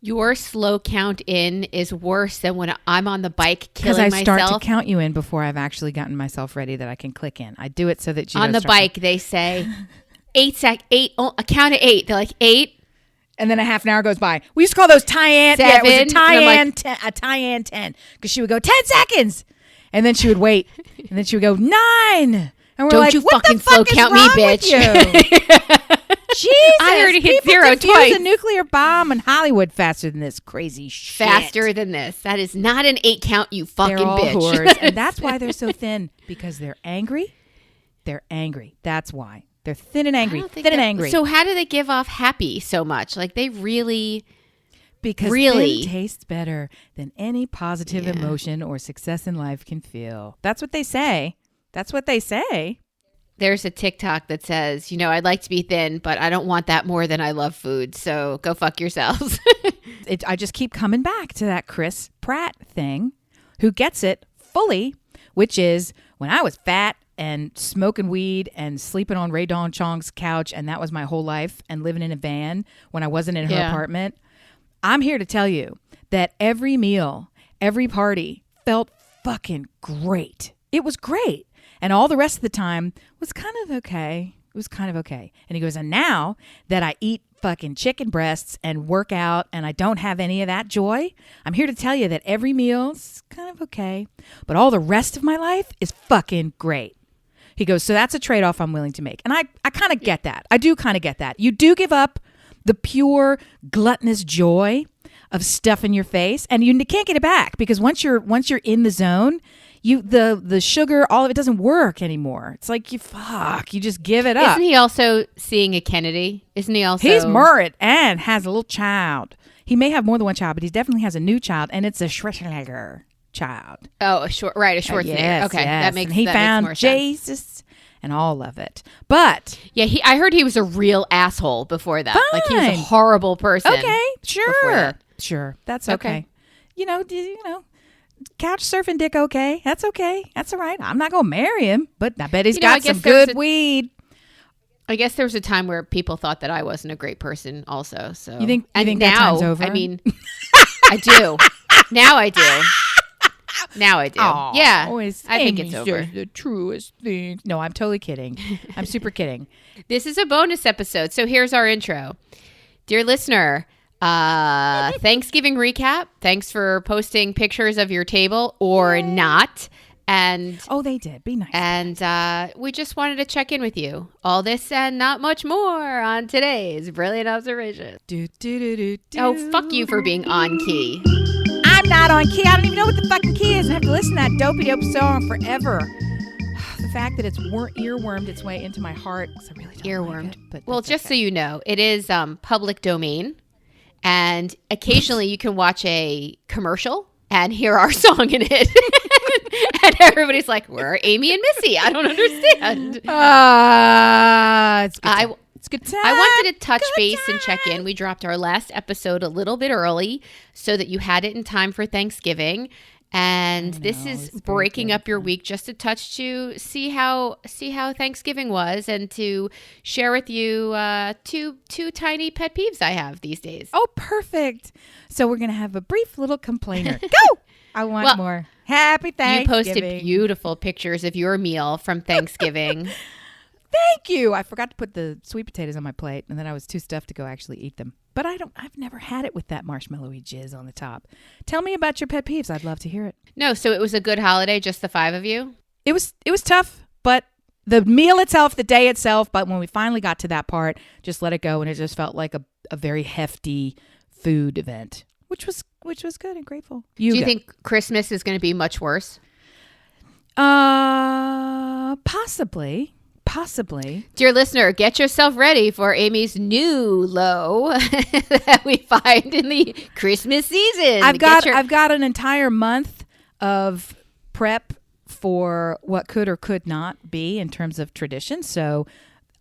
Your slow count in is worse than when I'm on the bike killing Because I myself. start to count you in before I've actually gotten myself ready that I can click in. I do it so that you on the bike, they say 8 a count of 8. They're like 8. And then a half an hour goes by. We used to call those Tyann. 7. Yeah, it was a Tyann, like, a Tyann 10. Because she would go 10 seconds. And then she would wait. And then she would go 9. And we're Don't like, you what fucking the fuck slow is count me, wrong bitch. with you? Jesus. I already hit people 0 confuse twice. a nuclear bomb in Hollywood faster than this crazy shit. Faster than this. That is not an 8 count, you fucking They're all bitch. whores. And that's why they're so thin. Because they're angry. They're angry. That's why. They're thin and angry. Thin and angry. So how do they give off happy so much? Like they really... Because really thin tastes better than any positive emotion or success in life can feel. That's what they say. That's what they say. There's a TikTok that says, I'd like to be thin, but I don't want that more than I love food. So go fuck yourselves. I just keep coming back to that Chris Pratt thing, who gets it fully, which is when I was fat and smoking weed and sleeping on Ray Dawn Chong's couch, and that was my whole life, and living in a van when I wasn't in her apartment. I'm here to tell you that every meal, every party felt fucking great. It was great. And all the rest of the time was kind of okay. It was kind of okay. And he goes, and now that I eat fucking chicken breasts and work out and I don't have any of that joy, I'm here to tell you that every meal's kind of okay. But all the rest of my life is fucking great. He goes, so that's a trade-off I'm willing to make. And I kind of get that. I do kind of get that. You do give up the pure gluttonous joy of stuff in your face, and you can't get it back because once you're in the zone, the sugar, all of it doesn't work anymore. It's like you just give it up. Isn't he also seeing a Kennedy? Isn't he also? He's married and has a little child. He may have more than one child, but he definitely has a new child, and it's a Schwarzenegger child. Oh, a Schwarzenegger. Yes, okay, yes. that makes. And he that found makes more sense. Jesus and all of it. But yeah, I heard he was a real asshole before that. Fine. Like he was a horrible person. Okay, sure, that. sure, that's okay. Okay. Couch surfing dick, okay, that's okay, that's all right. I'm not gonna marry him, but I bet he's I got guess some good a- weed. I guess there was a time where people thought that I wasn't a great person also. So You think and that now, time's over? I mean, I do. Now I do. Now I do. Aw, yeah. always I think Amy it's over. says the truest things. No, I'm totally kidding. I'm super kidding. This is a bonus episode. So here's our intro. Dear listener, Thanksgiving recap. Thanks for posting pictures of your table or not. And Oh, they did. Be nice. And we just wanted to check in with you. All this and not much more on today's Brilliant Observation. Do, do, do, do, do. Oh, fuck you for being on key. I'm not on key. I don't even know what the fucking key is. I have to listen to that dopey dope song forever. The fact that it's earwormed its way into my heart, because I really don't Earwormed. like it, but Well, that's just so okay. you know, it is public domain. And occasionally you can watch a commercial and hear our song in it. And everybody's like, where are Amy and Missy? I don't understand. It's good time. It's good time. I wanted to touch Good base and time. check in. We dropped our last episode a little bit early so that you had it in time for Thanksgiving. And this is it's very breaking good. up your week just a touch to see how Thanksgiving was and to share with you two tiny pet peeves I have these days. Oh, perfect. So we're going to have a brief little complainer. Go! I want Well, more. Happy You Thanksgiving. posted beautiful pictures of your meal from Thanksgiving. Thank you. I forgot to put the sweet potatoes on my plate, and then I was too stuffed to go actually eat them. But I've never had it with that marshmallowy jizz on the top. Tell me about your pet peeves. I'd love to hear it. No, so it was a good holiday, just the 5 of you? It was tough, but the meal itself, the day itself, but when we finally got to that part, just let it go, and it just felt like a very hefty food event, which was good and grateful. Do you think Christmas is going to be much worse? Possibly. Dear listener, get yourself ready for Amy's new low that we find in the Christmas season. I've got an entire month of prep for what could or could not be in terms of tradition. So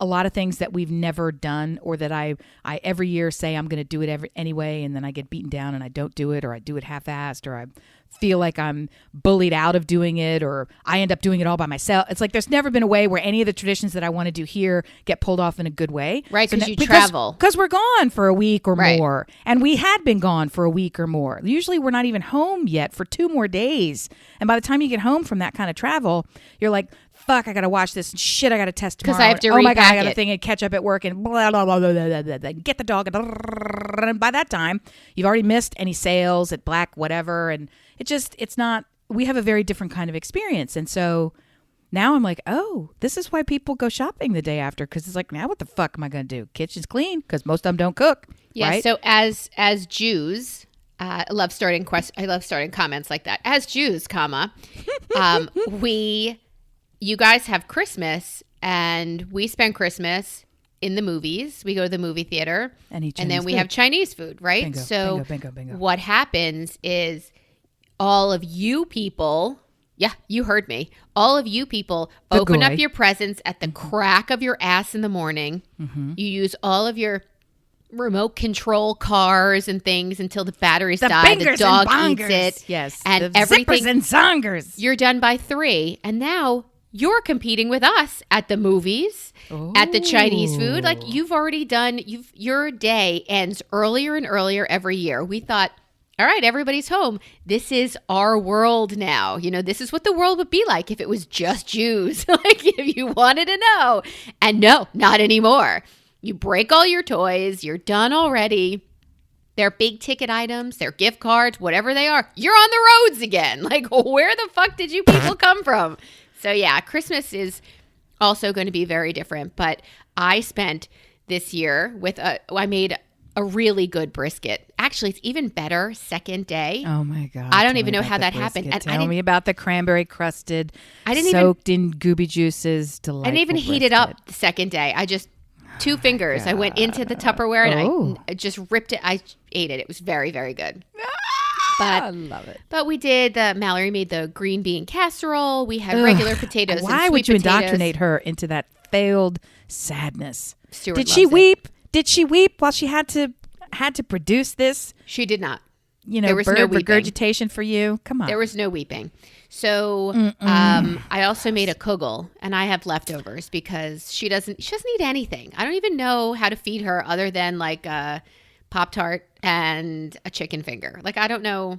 a lot of things that we've never done, or that I every year say I'm going to do it anyway, and then I get beaten down and I don't do it, or I do it half-assed, or I feel like I'm bullied out of doing it, or I end up doing it all by myself. It's like there's never been a way where any of the traditions that I want to do here get pulled off in a good way. Right, because you travel. Because we're gone for a week or Right. more. And we had been gone for a week or more. Usually we're not even home yet for 2 more days. And by the time you get home from that kind of travel, you're like, fuck, I got to watch this. Shit, I got to test tomorrow. 'Cause I have to oh my God, I repack got a it. thing and catch up at work and blah, blah, blah, blah, blah, blah, blah. Get the dog. And by that time, you've already missed any sales at Black whatever. And it's not, we have a very different kind of experience. And so now I'm like, oh, this is why people go shopping the day after. Because it's like, now what the fuck am I going to do? Kitchen's clean because most of them don't cook. Yeah. Right? So as Jews, I love starting comments like that. As Jews, you guys have Christmas, and we spend Christmas in the movies. We go to the movie theater, And eat then Chinese we food. have Chinese food, right? Bingo, So bingo. what happens is all of you people, yeah, you heard me. All of you people The open goy. up your presents at the crack of your ass in the morning. You use all of your remote control cars and things until the batteries The die. The bangers dog and eats bongers. it. Yes. And the everything. zippers and zongers. You're done by 3. And now you're competing with us at the movies, at the Chinese food. Like you've already done, your day ends earlier and earlier every year. We thought, all right, everybody's home. This is our world now. You know, this is what the world would be like if it was just Jews. Like if you wanted to know. And no, not anymore. You break all your toys. You're done already. They're big ticket items. They're gift cards, whatever they are. You're on the roads again. Like, where the fuck did you people come from? So, yeah, Christmas is also going to be very different. But I spent this year I made a really good brisket. Actually, it's even better second day. Oh my God. I don't Tell even me know about how the that happened. brisket. And I Tell me about the cranberry crusted, I didn't even- soaked in gooby juices, delightful I didn't even heat it brisket. up the second day. I just 2 fingers. I went into the Tupperware and Oh. I just ripped it. I ate it. It was very, very good. I love it. But we did Mallory made the green bean casserole. We had regular potatoes. Why and would sweet you potatoes. indoctrinate her into that failed sadness? Stuart Did she loves it. weep? Did she weep while she had to produce this? She did not. You know, There was bird no weeping. regurgitation for you. Come on. There was no weeping. So I also made a kugel, and I have leftovers because she doesn't eat anything. I don't even know how to feed her other than like a Pop-Tart and a chicken finger. Like I don't know.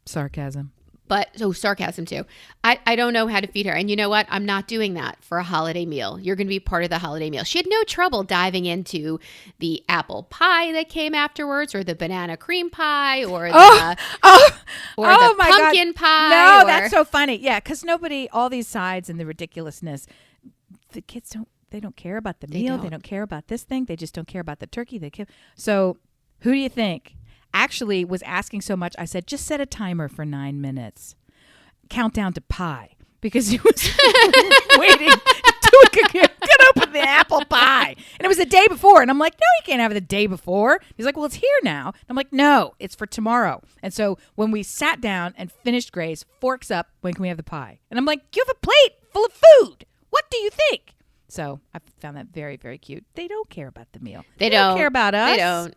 Sarcasm. But sarcasm too. I don't know how to feed her. And you know what? I'm not doing that for a holiday meal. You're going to be part of the holiday meal. She had no trouble diving into the apple pie that came afterwards, or the banana cream pie, or the my pumpkin God. pie. No, or- that's so funny. Yeah, because all these sides and the ridiculousness, the kids don't care about the meal. They don't. don't care about this thing. They just don't care about the turkey. So who do you think actually was asking so much? I said, just set a timer for 9 minutes. Countdown to pie. Because he was waiting to get open the apple pie. And it was the day before. And I'm like, no, you can't have it the day before. He's like, well, it's here now. And I'm like, no, it's for tomorrow. And so when we sat down and finished Grace, forks up, when can we have the pie? And I'm like, you have a plate full of food. What do you think? So I found that very, very cute. They don't care about the meal. They don't care about us. They don't.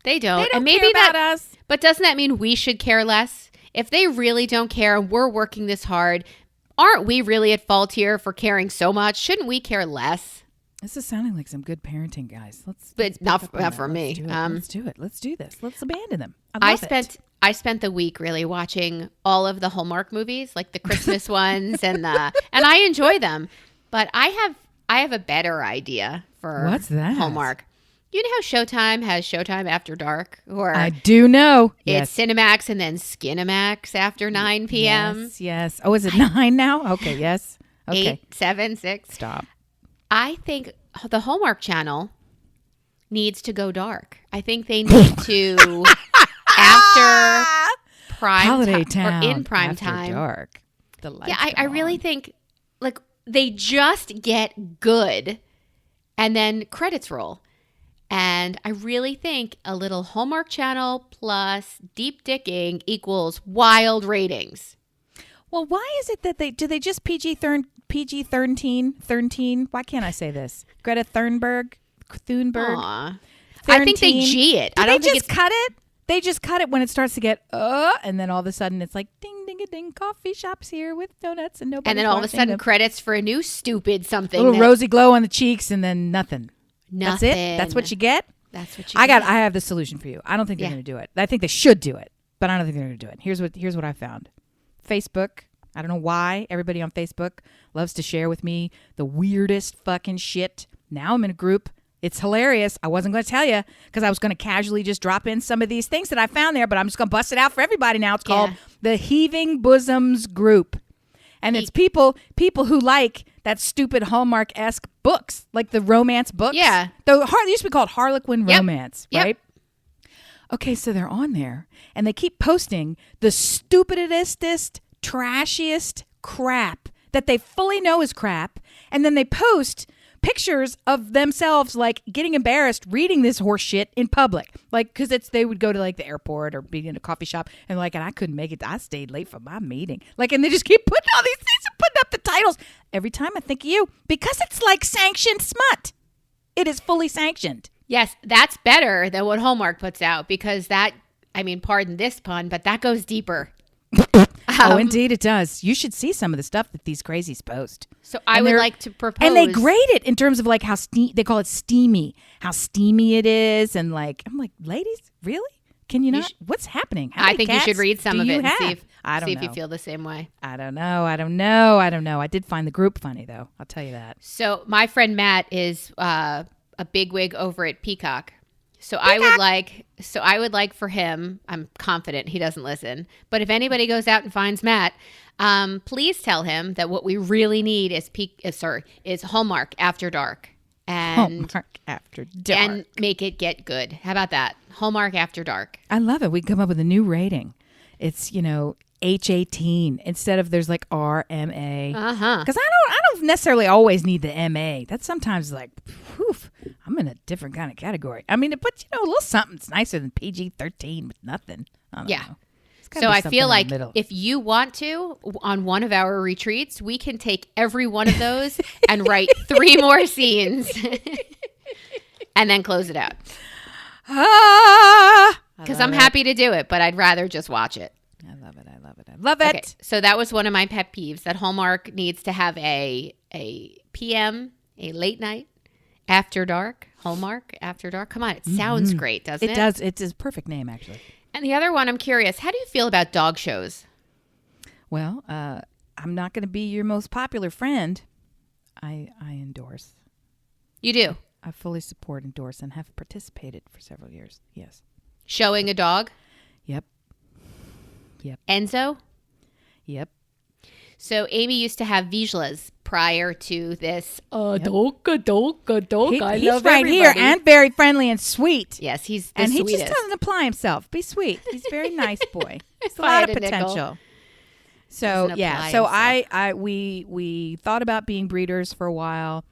They don't And maybe care about that, us. But doesn't that mean we should care less? If they really don't care and we're working this hard, aren't we really at fault here for caring so much? Shouldn't we care less? This is sounding like some good parenting, guys. But not for me. Let's do it. Let's do this. Let's abandon them. I spent the week really watching all of the Hallmark movies, like the Christmas ones, and I enjoy them. But I have a better idea for What's that? Hallmark. You know how Showtime has Showtime After Dark, or I do know. it's Cinemax and then Skinemax after 9 p.m. Yes, yes. Oh, is it 9 now? Okay, yes. Okay. 8, 7, 6. Stop. I think the Hallmark Channel needs to go dark. I think they need to after prime Holiday time Town. or in prime After time. Dark. The lights Yeah, I come really on. think like they just get good and then credits roll. And I really think a little Hallmark Channel plus deep dicking equals wild ratings. Well, why is it that they just PG 13? Why can't I say this? Greta Thunberg. Aw. I think they G it. Do I don't they think just cut it? They just cut it when it starts to get and then all of a sudden it's like ding ding a ding, coffee shops here with donuts and nobody. and then all of a sudden credits for a new stupid something. little rosy glow on the cheeks and then nothing. That's Nothing. it. That's what you get. That's what you I get. have the solution for you. I don't think they're Yeah. going to do it. I think they should do it, but I don't think they're going to do it. Here's what I found. Facebook. I don't know why everybody on Facebook loves to share with me the weirdest fucking shit. Now I'm in a group. It's hilarious. I wasn't going to tell you because I was going to casually just drop in some of these things that I found there, but I'm just going to bust it out for everybody now. It's called the Heaving Bosoms Group. And it's people who like that stupid Hallmark-esque books, like the romance books. Yeah. They used to be called Harlequin romance, Yep. right? Okay, so they're on there, and they keep posting the stupidest, trashiest crap that they fully know is crap, and then they post pictures of themselves like getting embarrassed reading this horse shit in public, like because they would go to like the airport or be in a coffee shop and like, and I couldn't make it, I stayed late for my meeting, like, and they just keep putting all these things and putting up the titles. Every time I think of you, because it's like sanctioned smut. It is fully sanctioned. Yes, that's better than what Hallmark puts out because that, I mean, pardon this pun, but that goes deeper. Oh, indeed it does. You should see some of the stuff that these crazies post. So I would like to propose. And they grade it in terms of like how they call it steamy, how steamy it is. And like, I'm like, ladies, really? Can you not? What's happening? How I many think you cats should read some do of you it and have? see I if don't you know. feel the same way. I don't know. I did find the group funny though. I'll tell you that. So my friend Matt is a bigwig over at Peacock. So I would like for him, I'm confident he doesn't listen, but if anybody goes out and finds Matt, please tell him that what we really need is Hallmark After Dark. And Hallmark After Dark. And make it get good. How about that? Hallmark After Dark. I love it. We come up with a new rating. It's, H18 instead of there's like RMA. Because I don't necessarily always need the MA. That's sometimes like, whew, I'm in a different kind of category. I mean, but a little something's nicer than PG-13 with nothing. I don't know. So I feel like if you want to, on one of our retreats, we can take every one of those and write 3 more scenes and then close it out. Because I'm happy to do it, but I'd rather just watch it. I love it. Okay, so that was one of my pet peeves, that Hallmark needs to have a PM, a late night, after dark, Hallmark After Dark. Come on, it sounds great, doesn't it? It does. It's a perfect name, actually. And the other one, I'm curious, how do you feel about dog shows? Well, I'm not going to be your most popular friend. I endorse. You do? I fully support, endorse, and have participated for several years. Yes. Showing a dog? Yep. Enzo? Yep. So Amy used to have Vizslas prior to this. He's He's right here and very friendly and sweet. Yes, he's the And he sweetest. just doesn't apply himself. Be sweet. He's a very nice boy. He's a I lot had of a nickel. potential. So Doesn't yeah. apply So we thought about being breeders for a while.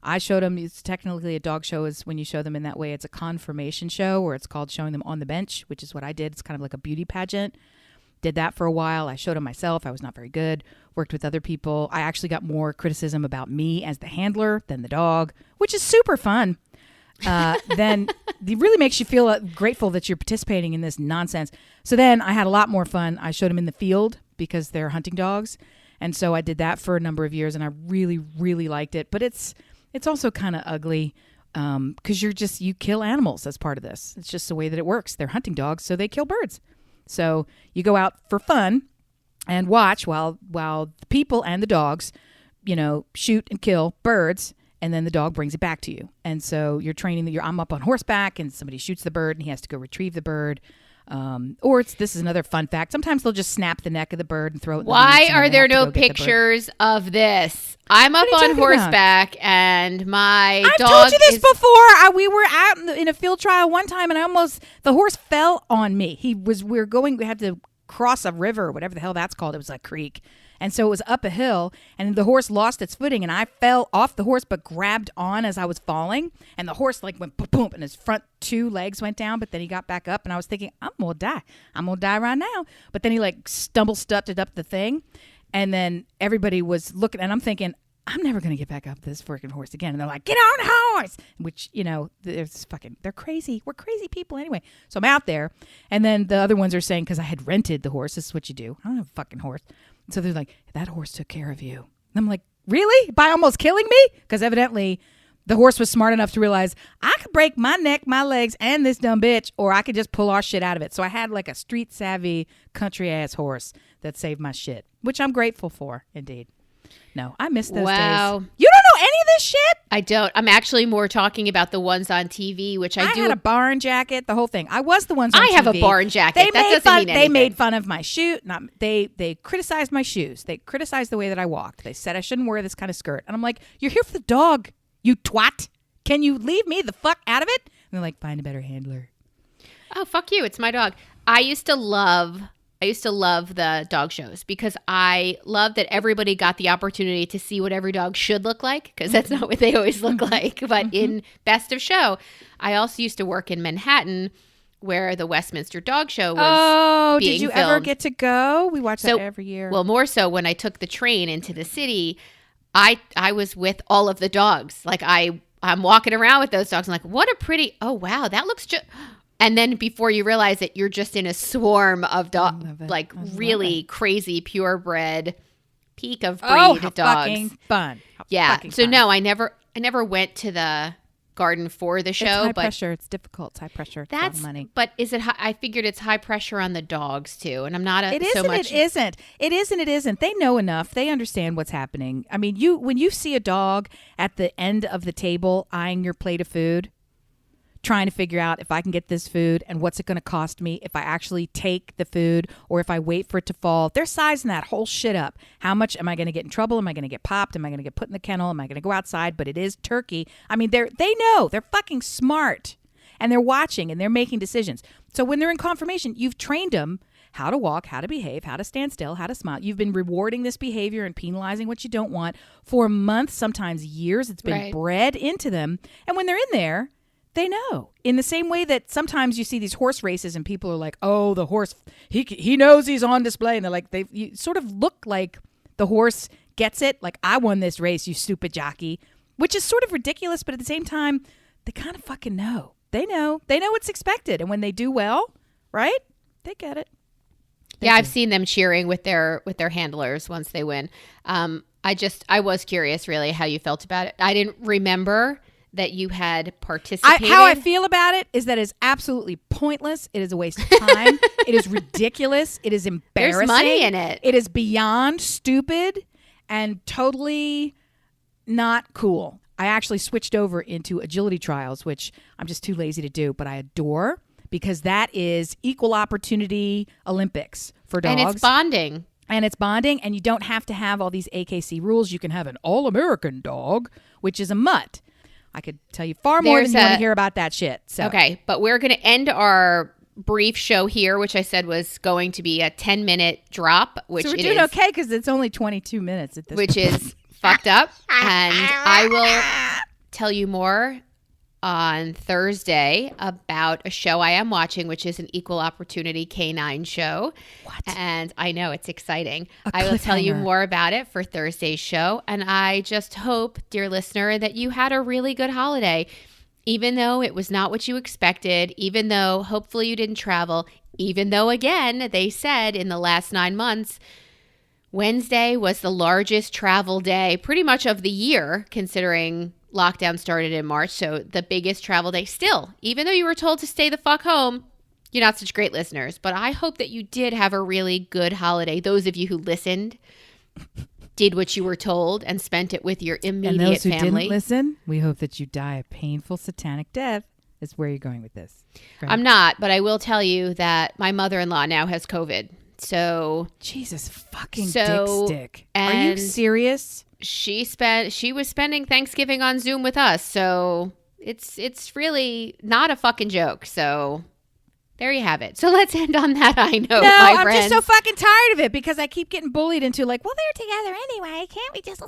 I showed him. It's technically a dog show. Is when you show them in that way. It's a confirmation show, or it's called showing them on the bench, which is what I did. It's kind of like a beauty pageant. Did that for a while. I showed him myself. I was not very good. Worked with other people. I actually got more criticism about me as the handler than the dog, which is super fun. Then it really makes you feel grateful that you're participating in this nonsense. So then I had a lot more fun. I showed him in the field because they're hunting dogs. And so I did that for a number of years, and I really, really liked it. But it's also kind of ugly because you kill animals as part of this. It's just the way that it works. They're hunting dogs, so they kill birds. So you go out for fun and watch while the people and the dogs, shoot and kill birds, and then the dog brings it back to you. And so you're training. I'm up on horseback, and somebody shoots the bird, and he has to go retrieve the bird. This is another fun fact. Sometimes they'll just snap the neck of the bird and throw it in the Why woods, and are then they there have to no go get the bird. pictures of this? I'm up What are you on talking about? horseback and my I've dog told you this is- before. We were out in a field trial one time, and the horse fell on me. We had to cross a river, or whatever the hell that's called. It was a creek. And so it was up a hill, and the horse lost its footing, and I fell off the horse but grabbed on as I was falling, and the horse went boom, boom, and his front 2 legs went down, but then he got back up, and I was thinking, I'm going to die right now. But then he stutted up the thing, And then everybody was looking, and I'm thinking, I'm never going to get back up this freaking horse again. And they're like, get on the horse, which, they're crazy. We're crazy people anyway. So I'm out there. And then the other ones are saying, because I had rented the horse, this is what you do. I don't have a fucking horse. So they're like, that horse took care of you. And I'm like, really? By almost killing me? Because evidently the horse was smart enough to realize I could break my neck, my legs, and this dumb bitch, or I could just pull our shit out of it. So I had like a street savvy country ass horse that saved my shit, which I'm grateful for, indeed. No, I miss those days. You don't know any of this shit? I don't. I'm actually more talking about the ones on TV, which I do. Had a barn jacket, the whole thing. I was the ones on TV. I have a barn jacket. That doesn't mean anything. They made fun of my shoe. They criticized my shoes. They criticized the way that I walked. They said I shouldn't wear this kind of skirt. And I'm like, you're here for the dog, you twat. Can you leave me the fuck out of it? And they're like, find a better handler. Oh, fuck you. It's my dog. I used to love the dog shows because I love that everybody got the opportunity to see what every dog should look like, because that's not what they always look like. But in Best of Show, I also used to work in Manhattan where the Westminster Dog Show was being did you filmed. ever get to go? We watch that every year. Well, more so when I took the train into the city, I was with all of the dogs. Like I'm walking around with those dogs. I'm like, what a pretty, oh, wow, that looks just... And then before you realize it, you're just in a swarm of dogs, like really crazy purebred peak of breed dogs. Fucking fun. No, I never went to the garden for the show. It's high pressure. It's difficult. It's high pressure. It's a lot of money. But is it? I figured it's high pressure on the dogs too, and I'm not It isn't. They know enough. They understand what's happening. I mean, when you see a dog at the end of the table eyeing your plate of food, trying to figure out if I can get this food and what's it going to cost me if I actually take the food or if I wait for it to fall. They're sizing that whole shit up. How much am I going to get in trouble? Am I going to get popped? Am I going to get put in the kennel? Am I going to go outside? But it is turkey. I mean, they know. They're fucking smart. And they're watching and they're making decisions. So when they're in conformation, you've trained them how to walk, how to behave, how to stand still, how to smile. You've been rewarding this behavior and penalizing what you don't want for months, sometimes years. It's been bred into them. And when they're in there, they know. In the same way that sometimes you see these horse races and people are like, oh, the horse, he knows he's on display. And they're like, you sort of look like the horse gets it. Like, I won this race, you stupid jockey, which is sort of ridiculous. But at the same time, they kind of fucking know. They know what's expected. And when they do well, right? They get it. I've seen them cheering with their handlers once they win. I was curious really how you felt about it. I didn't remember that you had participated. How I feel about it is that it's absolutely pointless. It is a waste of time. It is ridiculous. It is embarrassing. There's money in it. It is beyond stupid and totally not cool. I actually switched over into agility trials, which I'm just too lazy to do, but I adore because that is equal opportunity Olympics for dogs. And it's bonding. And you don't have to have all these AKC rules. You can have an all-American dog, which is a mutt. I could tell you far more than you want to hear about that shit. So. Okay, but we're going to end our brief show here, which I said was going to be a 10-minute drop. Which so we're doing okay because it's only 22 minutes at this point. Which is fucked up. And I will tell you more on Thursday about a show I am watching, which is an equal opportunity canine show. What? And I know it's exciting. I will tell you more about it for Thursday's show. And I just hope, dear listener, that you had a really good holiday, even though it was not what you expected, even though hopefully you didn't travel, even though, again, they said in the last 9 months, Wednesday was the largest travel day pretty much of the year, considering lockdown started in March, so the biggest travel day still. Even though you were told to stay the fuck home, you're not such great listeners. But I hope that you did have a really good holiday. Those of you who listened, did what you were told, and spent it with your immediate family. And those who didn't listen, we hope that you die a painful satanic death. Is where you're going with this. Right? I'm not, but I will tell you that my mother-in-law now has COVID. So Jesus fucking dick stick. Are you serious? She was spending Thanksgiving on Zoom with us, so it's really not a fucking joke. So there you have it. So let's end on that high note, my friends. I'm just so fucking tired of it because I keep getting bullied into like, well, they're together anyway. Can't we just,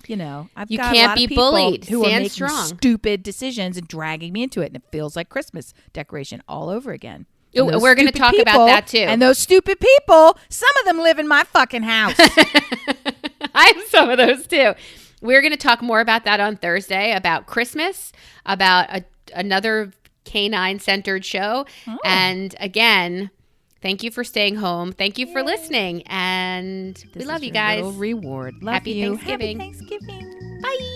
you know? You can't be bullied. Who are Stand making strong. Stupid decisions and dragging me into it, and it feels like Christmas decoration all over again. Ooh, And those we're going to stupid talk about people- that too. And those stupid people, some of them live in my fucking house. I have some of those too. We're going to talk more about that on Thursday, about Christmas, about another canine-centered show. Oh. And again, thank you for staying home. Thank you for listening. And we love you guys. Little reward. Love Happy you. Thanksgiving. Happy Thanksgiving. Bye.